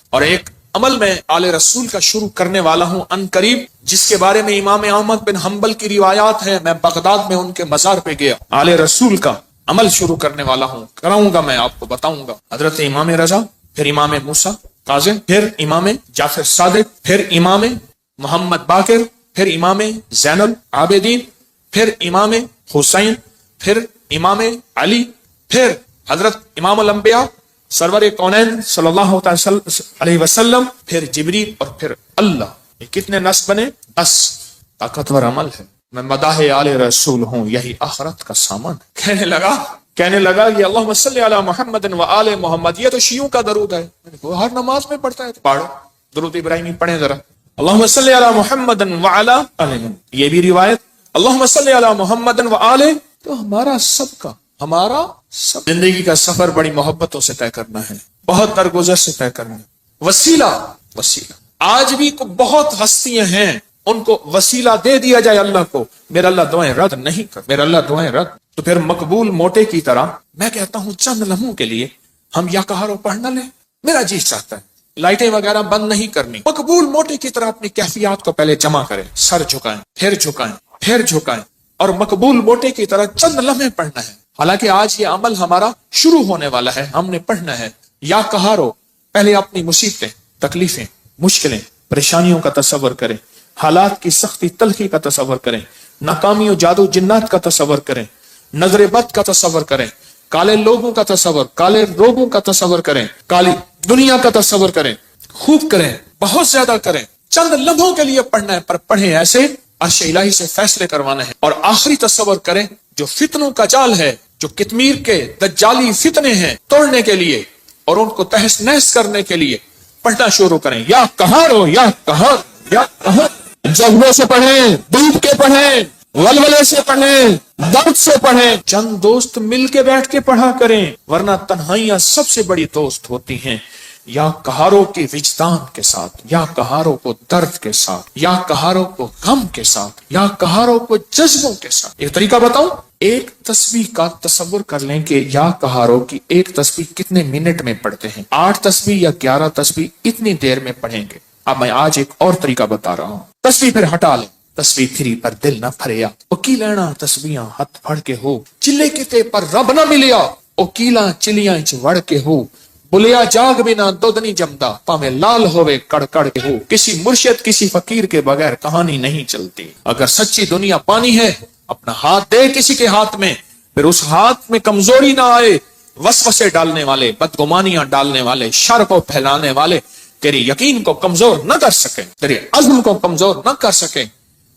اور ایک عمل میں آل رسول کا شروع کرنے والا ہوں ان قریب، جس کے بارے میں امام احمد بن حنبل کی روایات ہے، میں بغداد میں ان کے مزار پہ گیا، آل رسول کا عمل شروع کرنے والا ہوں، کراؤں گا، میں آپ کو بتاؤں گا۔ حضرت امام رضا، پھر امام موسیٰ کاظم، پھر امام جعفر صادق، پھر امام محمد باقر، پھر امام زین العابدین، پھر امام حسین، پھر امام علی، پھر حضرت امام الانبیاء سرور کونین صلی اللہ علیہ وسلم، پھر جبریل، اور پھر اللہ۔ یہ کتنے نصب بنے؟ 10۔ طاقتور عمل ہے۔ میں مداح آل رسول ہوں، یہی آخرت کا سامان ہے۔ کہنے لگا یہ اللہم صلی علی محمد و آل محمد، یہ تو شیعوں کا درود ہے۔ میں نے کہا ہر نماز میں پڑھتا ہے، پڑھو درود ابراہیمی پڑھیں ذرا، اللہم صلی علی محمد و آل محمد۔ یہ بھی روایت اللہم صلی علی محمد و آل، تو ہمارا سب زندگی کا سفر بڑی محبتوں سے طے کرنا ہے، بہت درگزر سے طے کرنا ہے۔ وسیلہ آج بھی بہت ہستیاں ہیں، ان کو وسیلہ دے دیا جائے اللہ کو، میرا اللہ دعائیں رد نہیں کر، میرا اللہ دعائیں رد۔ تو پھر مقبول موٹے کی طرح میں کہتا ہوں چند لمحوں کے لیے ہم یا کہارو پڑھ نہ لیں، میرا جی چاہتا ہے لائٹیں وغیرہ بند نہیں کرنی، مقبول موٹے کی طرح اپنی کیفیات کو پہلے جمع کریں، سر جھکائیں، پھر جھکائیں، اور مقبول موٹے کی طرح چند لمحے پڑھنا ہے۔ حالانکہ آج یہ عمل ہمارا شروع ہونے والا ہے، ہم نے پڑھنا ہے یا کہارو۔ پہلے اپنی مصیبتیں، تکلیفیں، مشکلیں، پریشانیوں کا تصور کریں، حالات کی سختی تلخی کا تصور کریں، ناکامی و جادو جنات کا تصور کریں، نظر بد کا تصور کریں، کالے لوگوں کا تصور، کالے روگوں کا تصور کریں، کالی دنیا کا تصور کریں، خوب کریں، بہت زیادہ کریں۔ چند لمحوں کے لیے پڑھنا ہے، پر پڑھیں ایسے عرش الہی سے فیصلے کروانے ہیں۔ اور آخری تصور کریں، جو فتنوں کا جال ہے، جو کتمیر کے دجالی فتنے ہیں، توڑنے کے لیے اور ان کو تہس نہس کرنے کے لیے پڑھنا شروع کریں، یا کہارو یا کہار یا کہار۔ جذبے سے پڑھیں، ڈوب کے پڑھیں، ولولے سے پڑھیں، درد سے پڑھیں۔ چند دوست مل کے بیٹھ کے پڑھا کریں، ورنہ تنہائیاں سب سے بڑی دوست ہوتی ہیں۔ یا کہاروں کے وجدان کے ساتھ، یا کہاروں کو درد کے ساتھ، یا کہاروں کو غم کے ساتھ، یا کہاروں کو جذبوں کے ساتھ۔ ایک طریقہ بتاؤں، ایک تسبیح کا تصور کر لیں کہ یا کہاروں کی ایک تسبیح کتنے منٹ میں پڑھتے ہیں، 8 تسبیح یا 11 تسبیح اتنی دیر میں پڑھیں گے۔ اب میں آج ایک اور طریقہ بتا رہا ہوں۔ تسبیح پھر ہٹا لیں، تسبیح پھری پر دل نہ پھریا، اوکی لینا تسبیحاں ہتھ پھڑ کے ہو، چلے کتے پر رب نہ ملیا، اوکیلاں چلیاں چ وڑ کے ہو، بلیا جاگ بنا دودھ نہیں جمدا، پاویں لال ہوئے کڑ کڑ کے ہو۔ کسی مرشد کسی فقیر کے بغیر کہانی نہیں چلتی۔ اگر سچی دنیا پانی ہے، اپنا ہاتھ دے کسی کے ہاتھ میں، پھر اس ہاتھ میں کمزوری نہ آئے۔ وسوسے ڈالنے والے، بدگمانیاں ڈالنے والے، شر کو پھیلانے والے تیری یقین کو کمزور نہ کر سکیں، تیرے عزم کو کمزور نہ کر سکیں،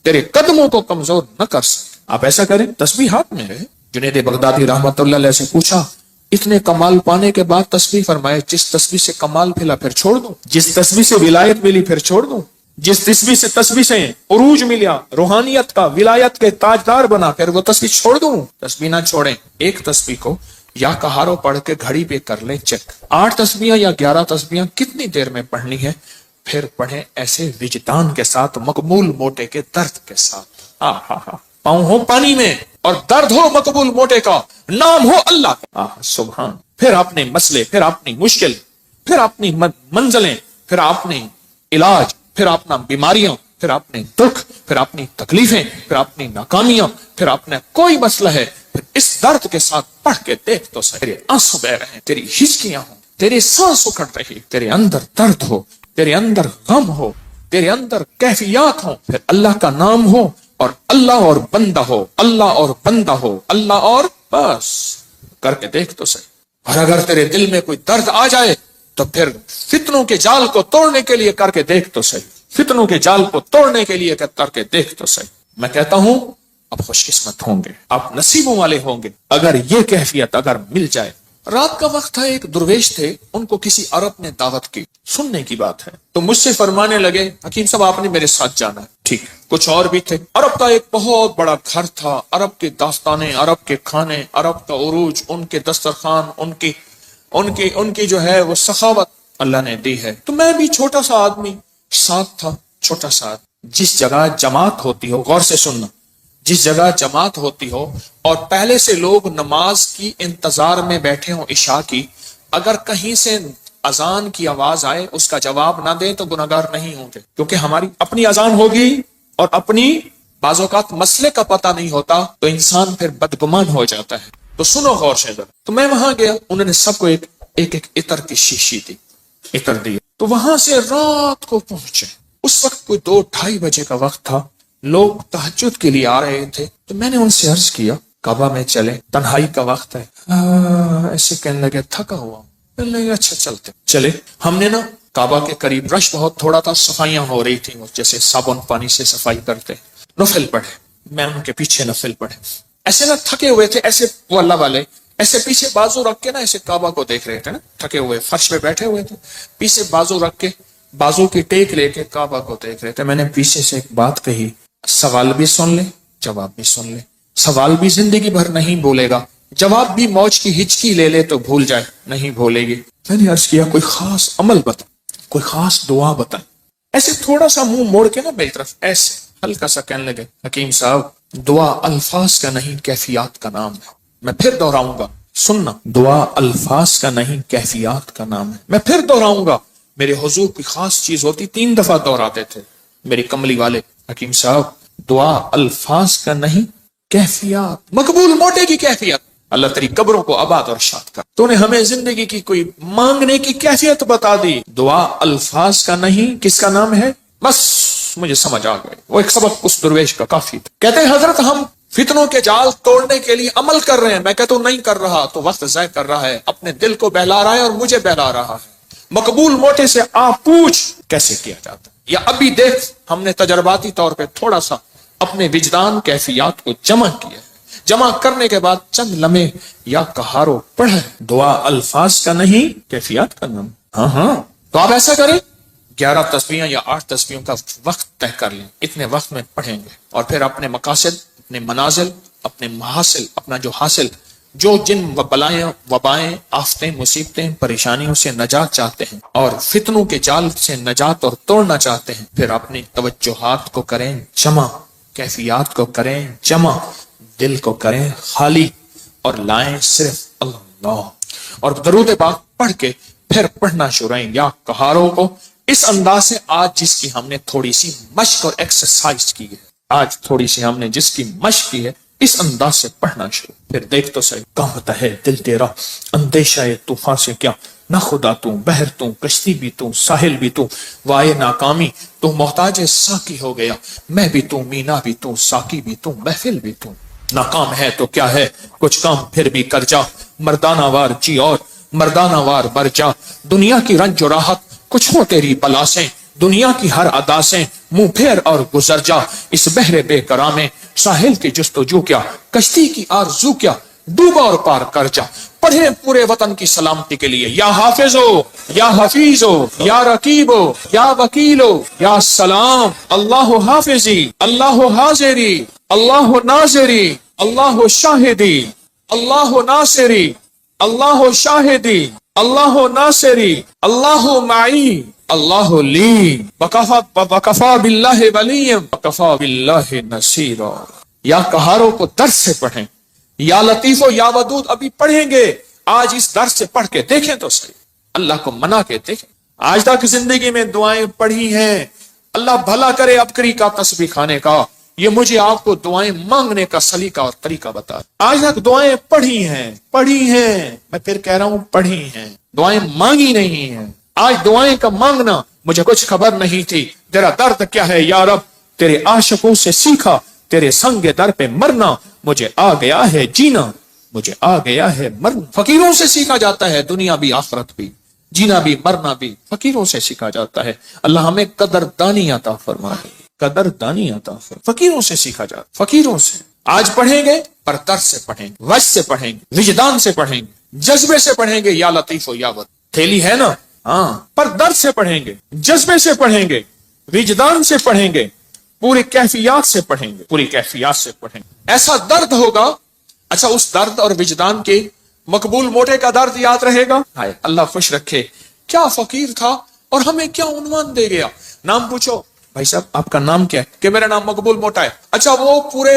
تیرے قدموں کو کمزور نہ کر سکیں۔ آپ ایسا کریں، تسبیح ہاتھ میں رہے۔ جنید بغدادی رحمت اللہ علیہ سے پوچھا، اتنے کمال پانے کے بعد تسبیح فرمائے، جس تسبیح سے کمال پھیلا پھر چھوڑ دوں، جس تسبیح سے ولایت ملی پھر چھوڑ دوں، جس تسبیح سے عروج ملیا، روحانیت کا، ولایت کے تاجدار بنا، پھر وہ تسبیح چھوڑ دوں؟ تسبیح نہ چھوڑیں۔ ایک تسبیح کو یا کہارو پڑھ کے گھڑی پہ کر لیں چیک، 8 تسبیحاں یا 11 تسبیحاں کتنی دیر میں پڑھنی ہے، پھر پڑھیں ایسے وجدان کے ساتھ، مقبول موٹے کے درد کے ساتھ۔ پاؤں ہو پانی میں اور درد ہو مقبول موٹے کا، نام ہو اللہ کا، سبحان۔ پھر اپنے مسئلے، پھر اپنی مشکل، پھر اپنی منزلیں، پھر اپنے علاج، پھر اپنا بیماریاں، پھر اپنے دکھ، پھر اپنی تکلیفیں، پھر اپنی ناکامیاں، پھر اپنا کوئی مسئلہ ہے، پھر اس درد کے ساتھ پڑھ کے دیکھ تو صحیح، تیرے آنسو بہ رہے ہیں، تیری ہچکیاں ہوں، تیرے سانس اکھڑ رہی، تیرے اندر درد ہو، تیرے اندر غم ہو، تیرے اندر کیفیات ہوں، پھر اللہ کا نام ہو اور اللہ اور بندہ ہو، اللہ اور بندہ ہو، اللہ اور بس، کر کے دیکھ تو صحیح۔ اور اگر تیرے دل میں کوئی درد آ جائے تو پھر فتنوں کے جال کو توڑنے کے لیے کر کے دیکھ تو صحیح، فتنوں کے جال کو توڑنے کے لیے کر کے دیکھ تو صحیح۔ میں کہتا ہوں آپ خوش قسمت ہوں گے، آپ نصیبوں والے ہوں گے اگر یہ کیفیت اگر مل جائے۔ رات کا وقت تھا، ایک درویش تھے، ان کو کسی عرب نے دعوت کی، سننے کی بات ہے، تو مجھ سے فرمانے لگے حکیم صاحب آپ نے میرے ساتھ جانا ہے۔ ٹھیک، کچھ اور بھی تھے۔ عرب کا ایک بہت بڑا گھر تھا، عرب کے داستانے، عرب کے کھانے، عرب کا عروج، ان کے دسترخوان، ان کی جو ہے وہ سخاوت اللہ نے دی ہے۔ تو میں بھی چھوٹا سا آدمی ساتھ تھا، چھوٹا سا آدمی۔ جس جگہ جماعت ہوتی ہو، غور سے سننا، جس جگہ جماعت ہوتی ہو اور پہلے سے لوگ نماز کی انتظار میں بیٹھے ہوں عشاء کی، اگر کہیں سے اذان کی آواز آئے اس کا جواب نہ دیں تو گناہگار نہیں ہوں گے، کیونکہ ہماری اپنی اذان ہوگی اور اپنی بعض اوقات مسئلے کا پتہ نہیں ہوتا تو انسان پھر بدگمان ہو جاتا ہے۔ تو سنو غور سے ذرا۔ تو میں وہاں گیا، انہوں نے سب کو ایک عطر کی شیشی دی، عطر دی۔ تو وہاں سے رات کو پہنچے، اس وقت کوئی 2-2:30 بجے کا وقت تھا، لوگ تہجد کے لیے آ رہے تھے۔ تو میں نے ان سے عرض کیا کعبہ میں چلے، تنہائی کا وقت ہے۔ ایسے کہنے لگے تھکا ہوا، کہنے لگے اچھا چلتے چلے۔ ہم نے نا کعبہ کے قریب رش بہت تھوڑا تھا، صفائیاں ہو رہی تھیں، جیسے صابن پانی سے صفائی کرتے، نفل پڑھے، میں ان کے پیچھے نفل پڑھے۔ ایسے نہ تھکے ہوئے تھے، ایسے وہ اللہ والے ایسے پیچھے بازو رکھ کے نا ایسے کعبہ کو دیکھ رہے تھے نا، تھکے ہوئے فرش پہ بیٹھے ہوئے تھے، پیچھے بازو رکھ کے بازو کی ٹیک لے کے کعبہ کو دیکھ رہے تھے۔ میں نے پیچھے سے ایک بات کہی، سوال بھی سن لے جواب بھی سن لے، سوال بھی زندگی بھر نہیں بولے گا، جواب بھی موج کی ہچکی لے لے تو بھول جائے، نہیں بھولے گی۔ میں نے عرض کیا کوئی خاص عمل بتا، کوئی خاص دعا بتا۔ ایسے تھوڑا سا منہ موڑ کے نا میری طرف ایسے ہلکا سا کہنے لگے حکیم صاحب دعا الفاظ کا نہیں کیفیات کا نام ہے۔ میں پھر دہراؤں گا، سننا، دعا الفاظ کا نہیں کیفیات کا نام ہے۔ میں پھر دہراؤں گا، میرے حضور کی خاص چیز ہوتی، 3 دفعہ دہراتے تھے میری کملی والے، حکیم صاحب دعا الفاظ کا نہیں کیفیات، مقبول موٹے کی کیفیت۔ اللہ تیری قبروں کو آباد اور شاد کر، تو نے ہمیں زندگی کی کوئی مانگنے کی کیفیت بتا دی۔ دعا الفاظ کا نہیں کس کا نام ہے؟ بس مجھے سمجھ آ گئی، وہ ایک سبق اس درویش کا کافی تھا۔ کہتے ہیں حضرت ہم فتنوں کے جال توڑنے کے لیے عمل کر رہے ہیں، میں کہتا ہوں نہیں کر رہا تو وقت ضائع کر رہا ہے، اپنے دل کو بہلا رہا ہے اور مجھے بہلا رہا ہے۔ مقبول موٹے سے آپ پوچھ کیسے کیا جاتا ہے، یا ابھی دیکھ ہم نے تجرباتی طور پہ تھوڑا سا اپنے وجدان کیفیات کو جمع کیا ہے، جمع کرنے کے بعد چند لمحے یا کہارو پڑھے، دعا الفاظ کا نہیں کیفیات کا نام۔ ہاں تو آپ ایسا کریں، 11 تسبیحیں یا 8 تسبیحوں کا وقت طے کر لیں، اتنے وقت میں پڑھیں گے، اور پھر اپنے مقاصد، اپنے منازل، اپنے محاصل، اپنا جو حاصل، جو جن بلائیں وبائیں آفتیں مصیبتیں پریشانیوں سے نجات چاہتے ہیں اور فتنوں کے جال سے نجات اور توڑنا چاہتے ہیں، پھر اپنی توجہات کو کریں جمع، کیفیات کو کریں جمع، دل کو کریں خالی، اور لائیں صرف اللہ، اور درود پاک پڑھ کے پھر پڑھنا شروع کریں یا کہاروں کو اس انداز سے۔ آج جس کی ہم نے تھوڑی سی مشق اور ایکسرسائز کی ہے، آج تھوڑی سی ہم نے جس کی مشق کی ہے، اس انداز سے پڑھنا شروع، پھر دیکھ تو صحیح کانپتا ہے دل تیرا اندیشہ طوفان سے کیا، نہ خدا تو بحر تو کشتی بھی تو ساحل بھی تو، وائے ناکامی تو محتاج ساقی ہو گیا، میں بھی تو مینا بھی تو ساقی بھی تو محفل بھی تو، ناکام ہے تو کیا ہے کچھ کام پھر بھی کر جا، مردانہ وار جی اور مردانہ وار بر جا، دنیا کی رنج و راحت کچھ ہو تیری بلا سے، دنیا کی ہر ادا سے منہ پھیر اور گزر جا، اس بحر بے کرا میں ساحل کی جستجو کیا، کشتی کی آرزو کیا، ڈوبا اور پار کر جا، پڑھیں پورے وطن کی سلامتی کے لیے، یا حافظ ہو یا حفیظ ہو یا رقیب ہو یا وکیل ہو یا سلام، اللہ حافظی اللہ حاضری اللہ ناظری اللہ شاہدی اللہ ناصری اللہ شاہدی اللہ ناصری اللہ معی اللہ لی وکفا باللہ ولی وکفا باللہ نصیرا۔ یا کہاروں کو درس سے پڑھیں، یا لطیف و یا ودود ابھی پڑھیں گے، آج اس درس سے پڑھ کے دیکھیں تو صحیح، اللہ کو منا کے دیکھیں۔ آج تک زندگی میں دعائیں پڑھی ہیں، اللہ بھلا کرے ابکری کا تسبیح کھانے کا، یہ مجھے آپ کو دعائیں مانگنے کا سلیقہ اور طریقہ بتا۔ آج تک دعائیں پڑھی ہیں، میں پھر کہہ رہا ہوں پڑھی ہیں، دعائیں مانگی نہیں ہیں۔ آج دعائیں کا مانگنا مجھے کچھ خبر نہیں تھی، تیرا درد کیا ہے یا رب، تیرے عاشقوں سے سیکھا، تیرے سنگ در پہ مرنا، مجھے آ گیا ہے جینا، مجھے آ گیا ہے مرنا۔ فقیروں سے سیکھا جاتا ہے دنیا بھی آخرت بھی، جینا بھی مرنا بھی فقیروں سے سیکھا جاتا ہے۔ اللہ ہمیں قدردانی عطا فرمائے، قدردانی عطا فرمائے۔ فقیروں سے سیکھا جاتا، فقیروں سے۔ آج پڑھیں گے پر درد سے پڑھیں گے، وجد سے پڑھیں گے، وجدان سے پڑھیں گے، جذبے سے پڑھیں گے، یا لطیف و یا ود، تھیلی ہے نا، ہاں، پر درد سے پڑھیں گے، جذبے سے پڑھیں گے، وجدان سے پڑھیں گے، پوری کیفیات سے پڑھیں گے، پوری کیفیات سے پڑھیں گے۔ ایسا درد ہوگا، اچھا اس درد اور وجدان کے مقبول موٹے کا درد یاد رہے گا، ہائے اللہ خوش رکھے، کیا فقیر تھا اور ہمیں کیا عنوان دے گیا۔ نام پوچھو، بھائی صاحب آپ کا نام کیا ہے؟ کہ میرا نام مقبول موٹا ہے۔ اچھا وہ پورے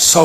100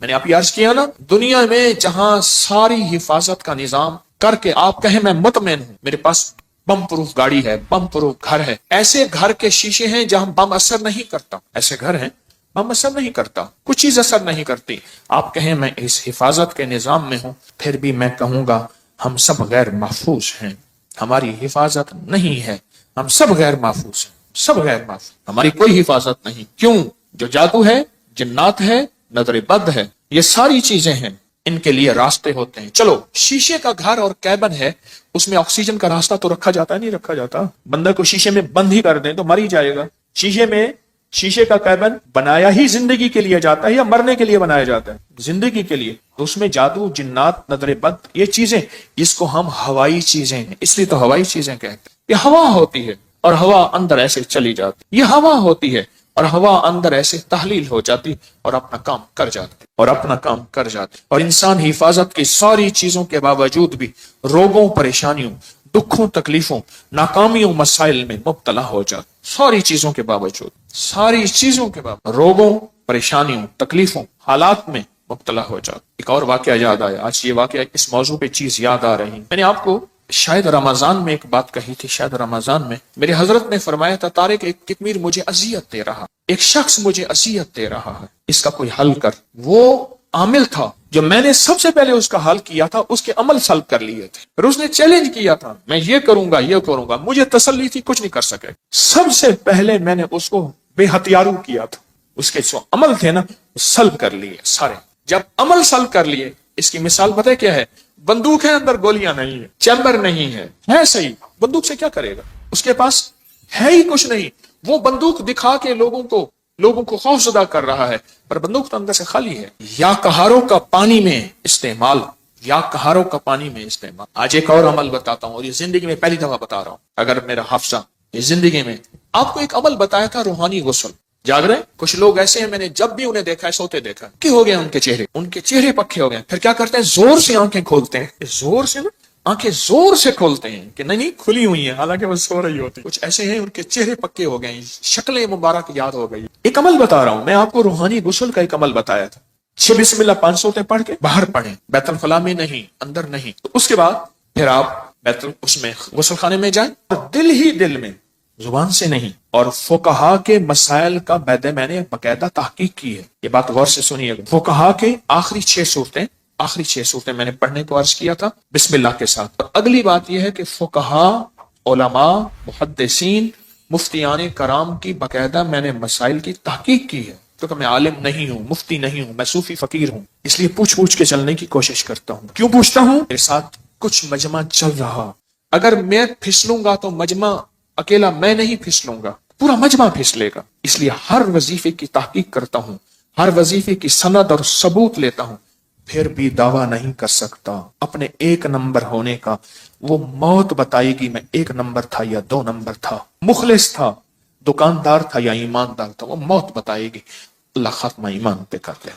میں نے آپ یہ عرض کیا نا، دنیا میں جہاں ساری حفاظت کا نظام کر کے آپ کہیں میں مطمئن ہوں، میرے پاس بم پروف گاڑی ہے، بم پروف گھر ہے، ایسے گھر کے شیشے ہیں جہاں بم اثر نہیں کرتا، ایسے گھر ہیں بم اثر نہیں کرتا، کچھ چیز اثر نہیں کرتی، آپ کہیں میں اس حفاظت کے نظام میں ہوں، پھر بھی میں کہوں گا ہم سب غیر محفوظ ہیں، ہماری حفاظت نہیں ہے، ہم سب غیر محفوظ ہیں، سب غیر محفوظ، ہماری کوئی حفاظت نہیں۔ کیوں؟ جو جادو ہے، جنات ہے، نظر بد ہے، یہ ساری چیزیں ہیں، ان کے لیے راستے ہوتے ہیں۔ چلو شیشے کا گھر اور کیبن ہے، اس میں آکسیجن کا راستہ تو رکھا جاتا ہے، نہیں رکھا جاتا؟ بندہ کو شیشے میں بند ہی کر دیں تو مر ہی جائے گا۔ شیشے کا کیبن بنایا ہی زندگی کے لیے جاتا ہے یا مرنے کے لیے بنایا جاتا ہے؟ زندگی کے لیے۔ تو اس میں جادو، جنات، نظر بد، یہ چیزیں، اس کو ہم ہوائی چیزیں ہیں، اس لیے تو ہوائی چیزیں کہتے ہیں۔ یہ ہوا ہوتی ہے اور ہوا اندر ایسے چلی جاتی، یہ ہوا ہوتی ہے اور ہوا اندر ایسے تحلیل ہو جاتی اور اپنا کام کر جاتی اور انسان حفاظت کی ساری چیزوں کے باوجود بھی روگوں، پریشانیوں، دکھوں، تکلیفوں، ناکامیوں، مسائل میں مبتلا ہو جاتا، ساری چیزوں کے باوجود، روگوں، پریشانیوں، تکلیفوں، حالات میں مبتلا ہو جاتا۔ ایک اور واقعہ یاد آیا، آج یہ واقعہ اس موضوع پہ چیز یاد آ رہی، میں نے آپ کو شاید رمضان میں ایک بات کہی تھی، شاید رمضان میں میرے حضرت نے فرمایا تھا، طارق ایک کتمیر مجھے اذیت دے رہا، ایک شخص مجھے اذیت دے رہا ہے، اس کا کوئی حل کر۔ وہ عامل تھا جو میں نے سب سے پہلے اس کا حل کیا تھا، اس کے عمل سلب کر لیے تھے، اور اس نے چیلنج کیا تھا میں یہ کروں گا، مجھے تسلی تھی کچھ نہیں کر سکے، سب سے پہلے میں نے اس کو بے ہتھیارو کیا تھا، اس کے جو عمل تھے نا سلب کر لیے سارے۔ جب عمل سلب کر لیے، اس کی مثال پتہ ہے کیا ہے؟ بندوق ہے، اندر گولیاں نہیں ہے، چیمبر نہیں ہے صحیح، بندوق سے کیا کرے گا؟ اس کے پاس ہے ہی کچھ نہیں، وہ بندوق دکھا کے لوگوں کو خوف زدہ کر رہا ہے، پر بندوق تو اندر سے خالی ہے۔ یا کہاروں کا پانی میں استعمال، آج ایک اور عمل بتاتا ہوں، اور یہ زندگی میں پہلی دفعہ بتا رہا ہوں، اگر میرا حافظہ یہ زندگی میں آپ کو ایک عمل بتایا تھا، روحانی غسل۔ جاگ رہے کچھ لوگ ایسے ہیں، میں نے جب بھی انہیں دیکھا ہے سوتے دیکھا ہے، کہ ہو گئے ان کے چہرے پکے ہو گئے، پھر کیا کرتے ہیں؟ زور سے آنکھیں کھولتے ہیں، آنکھیں زور سے کھولتے ہیں کہ نہیں کھلی ہوئی ہیں، حالانکہ وہ سو رہی ہوتی۔ کچھ ایسے ہیں ان کے چہرے پکے ہو گئے، شکلیں مبارک یاد ہو گئی۔ ایک عمل بتا رہا ہوں میں آپ کو، روحانی غسل کا ایک عمل بتایا تھا، 6 بسم اللہ 5 سوتے پڑھ کے باہر پڑھیں، بیت الخلاء میں نہیں، اندر نہیں، تو اس کے بعد پھر آپ اس میں غسل خانے میں جائیں، اور دل ہی دل میں، زبان سے نہیں۔ اور فقہا کے مسائل کا میں نے باقاعدہ تحقیق کی ہے، یہ بات غور سے سنیے گا۔ فقہا کے آخری 6 صورتیں میں نے پڑھنے کو عرض کیا تھا بسم اللہ کے ساتھ۔ اور اگلی بات یہ ہے کہ فقہا، علماء، محدثین، مفتیان کرام کی باقاعدہ میں نے مسائل کی تحقیق کی ہے، کیونکہ میں عالم نہیں ہوں، مفتی نہیں ہوں، میں صوفی فقیر ہوں، اس لیے پوچھ کے چلنے کی کوشش کرتا ہوں۔ کیوں پوچھتا ہوں؟ میرے ساتھ کچھ مجمع چل رہا، اگر میں پھسلوں گا تو مجمع، اکیلا میں نہیں پھسلوں گا، پورا مجمع پھسلے گا، اس لیے ہر وظیفے کی تحقیق کرتا ہوں، ہر وظیفے کی سند اور ثبوت لیتا ہوں، پھر بھی دعویٰ نہیں کر سکتا اپنے 1 نمبر ہونے کا۔ وہ موت بتائے گی میں 1 نمبر تھا یا 2 نمبر تھا، مخلص تھا، دکاندار تھا یا ایماندار تھا، وہ موت بتائے گی۔ اللہ خاتمہ ایمان پہ کر لے۔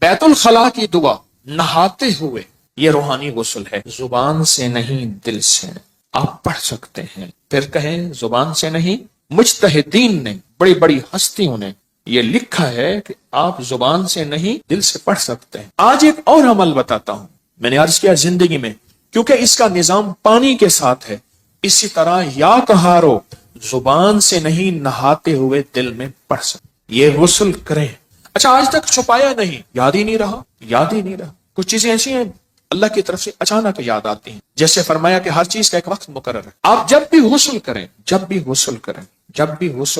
بیت الخلاء کی دعا نہاتے ہوئے، یہ روحانی غسل ہے، زبان سے نہیں دل سے آپ پڑھ سکتے ہیں۔ پھر کہیں زبان سے نہیں، مجتہدین نے، بڑی بڑی ہستیوں نے یہ لکھا ہے کہ آپ زبان سے نہیں دل سے پڑھ سکتے ہیں۔ آج ایک اور عمل بتاتا ہوں، میں نے عرض کیا زندگی میں، کیونکہ اس کا نظام پانی کے ساتھ ہے، اسی طرح یا کہارو، زبان سے نہیں نہاتے ہوئے دل میں پڑھ سکتے، یہ غسل کریں۔ اچھا آج تک چھپایا نہیں، یاد ہی نہیں رہا۔ کچھ چیزیں ایسی ہیں اللہ کی طرف سے اچانک یاد آتی ہیں، جیسے فرمایا کہ ہر چیز کا ایک وقت مقرر ہے۔ آپ جب بھی غسل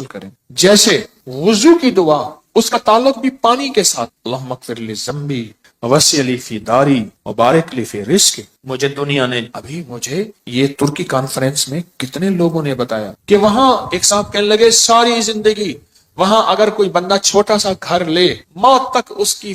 کریں، جیسے وضو کی دعا، اس کا تعلق بھی پانی کے ساتھ، اللہم اغفر لی ذنبی وسع لی فی داری وبارک لی فی رزقی۔ مجھے یہ ترکی کانفرنس میں کتنے لوگوں نے بتایا کہ وہاں ایک صاحب کہنے لگے ساری زندگی وہاں اگر کوئی بندہ چھوٹا سا گھر لے، موت تک اس کی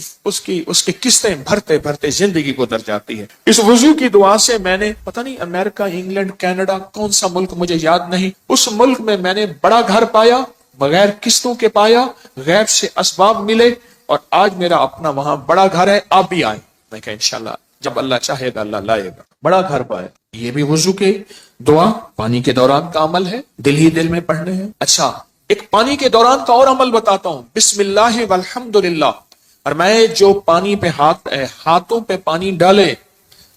قسطیں بھرتے زندگی گزر جاتی ہے۔ اس وضو کی دعا سے میں نے پتہ نہیں امریکہ، انگلینڈ، کینیڈا، کون سا ملک مجھے یاد نہیں، اس ملک میں نے بڑا گھر پایا، بغیر قسطوں کے پایا، غیر سے اسباب ملے، اور آج میرا اپنا وہاں بڑا گھر ہے، آپ بھی آئیں۔ میں کہا انشاءاللہ جب اللہ چاہے گا اللہ لائے گا، بڑا گھر پائے۔ یہ بھی وضو کے دعا پانی کے دوران کا عمل ہے، دل ہی دل میں پڑھنے ہیں۔ اچھا ایک پانی کے دوران کا اور عمل بتاتا ہوں، بسم اللہ والحمد للہ اور میں جو پانی پہ ہاتھوں پہ پانی ڈالے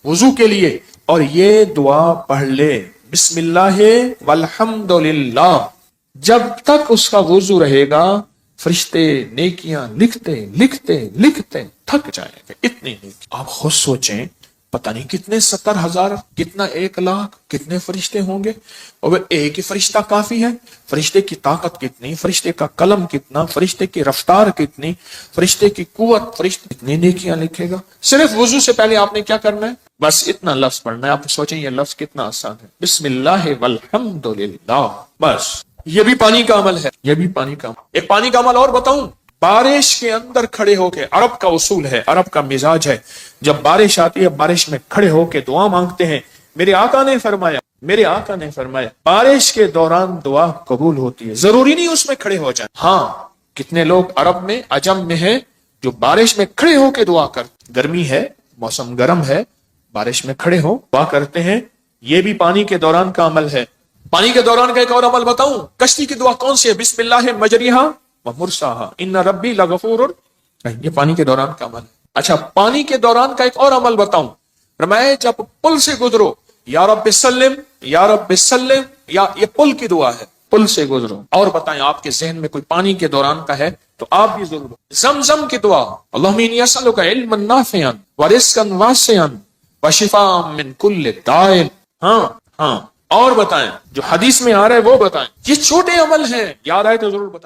وضو کے لیے اور یہ دعا پڑھ لے بسم اللہ والحمد للہ، جب تک اس کا وضو رہے گا فرشتے نیکیاں لکھتے لکھتے لکھتے تھک جائیں گے، اتنی نیکی۔ آپ خود سوچیں، پتہ نہیں کتنے 70,000 کتنا 1,00,000 کتنے فرشتے ہوں گے، اور ایک ہی فرشتہ کافی ہے؟ فرشتے کی طاقت کتنی، فرشتے کا قلم کتنا، فرشتے کی رفتار کتنی، فرشتے کی قوت، فرشتے کتنی نیکیاں لکھے گا۔ صرف وضو سے پہلے آپ نے کیا کرنا ہے؟ بس اتنا لفظ پڑھنا ہے۔ آپ سوچیں یہ لفظ کتنا آسان ہے، بسم اللہ والحمد للہ، بس۔ یہ بھی پانی کا عمل ہے، یہ بھی پانی کا عمل۔ ایک پانی کا عمل اور بتاؤں، بارش کے اندر کھڑے ہو کے، عرب کا اصول ہے، عرب کا مزاج ہے، جب بارش آتی ہے بارش میں کھڑے ہو کے دعا مانگتے ہیں۔ میرے آقا نے فرمایا بارش کے دوران دعا قبول ہوتی ہے، ضروری نہیں اس میں کھڑے ہو جائیں۔ ہاں، کتنے لوگ عرب میں عجم میں ہیں جو بارش میں کھڑے ہو کے دعا کرتے، گرمی ہے، موسم گرم ہے، بارش میں کھڑے ہو دعا کرتے ہیں، یہ بھی پانی کے دوران کا عمل ہے۔ پانی کے دوران کا ایک اور عمل بتاؤں، کشتی کی دعا کون سی ہے؟ بسم اللہ مجریہا ومرساہا ان ربی لغفور، یہ پانی کے دوران کا عمل ہے۔ اچھا، پانی کے دوران کا ایک اور عمل بتاؤں، فرمایا جب پل سے گزرو یا رب سلم یا رب سلم، یا یہ پل کی دعا ہے، پل سے گزرو۔ اور بتائیں آپ کے ذہن میں کوئی پانی کے دوران کا ہے تو آپ بھی ضرور۔ زمزم کی دعا، اللہم انی اسألک علما نافعا ورزقا واسعا وشفاء من کل داء۔ ہاں، اور بتائیں جو حدیث میں آ رہا ہے وہ بتائیں۔ یہ چھوٹے عمل ہیں، یاد آئے تو ضرور بتائیں۔